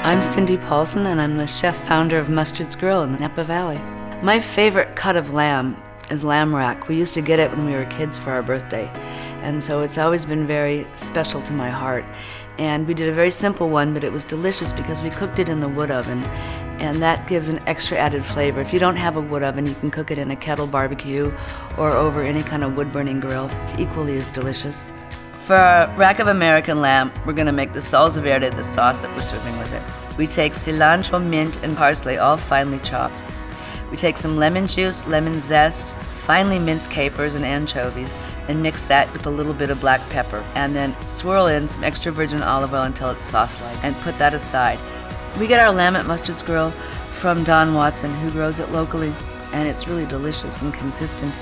I'm Cindy Pawlcyn, and I'm the chef-founder of Mustard's Grill in the Napa Valley. My favorite cut of lamb is lamb rack. We used to get it when we were kids for our birthday, and so it's always been very special to my heart. And we did a very simple one, but it was delicious because we cooked it in the wood oven, and that gives an extra added flavor. If you don't have a wood oven, you can cook it in a kettle barbecue or over any kind of wood-burning grill. It's equally as delicious. For our rack of American lamb, we're going to make the Salsa Verde, the sauce that we're serving with it. We take cilantro, mint, and parsley, all finely chopped. We take some lemon juice, lemon zest, finely minced capers and anchovies, and mix that with a little bit of black pepper. And then swirl in some extra virgin olive oil until it's sauce-like, and put that aside. We get our lamb at Mustard's Grill from Don Watson, who grows it locally, and it's really delicious and consistent.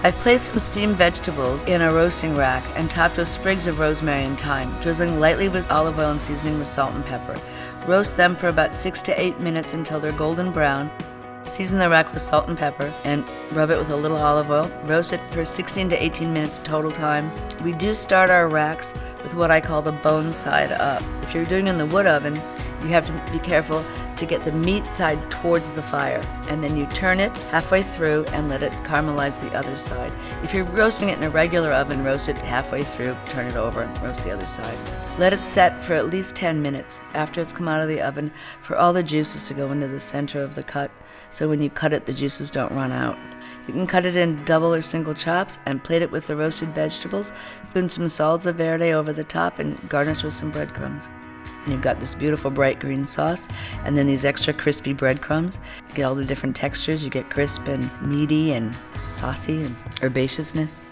I've placed some steamed vegetables in a roasting rack and topped with sprigs of rosemary and thyme, drizzling lightly with olive oil and seasoning with salt and pepper. Roast them for about 6 to 8 minutes until they're golden brown. Season the rack with salt and pepper and rub it with a little olive oil. Roast it for 16 to 18 minutes total time. We do start our racks with what I call the bone side up. If you're doing it in the wood oven, you have to be careful to get the meat side towards the fire, and then you turn it halfway through and let it caramelize the other side. If you're roasting it in a regular oven, roast it halfway through, turn it over, and roast the other side. Let it set for at least 10 minutes after it's come out of the oven for all the juices to go into the center of the cut, so when you cut it, the juices don't run out. You can cut it in double or single chops and plate it with the roasted vegetables, spoon some salsa verde over the top, and garnish with some breadcrumbs. And you've got this beautiful bright green sauce, and then these extra crispy breadcrumbs. You get all the different textures. You get crisp and meaty and saucy and herbaceousness.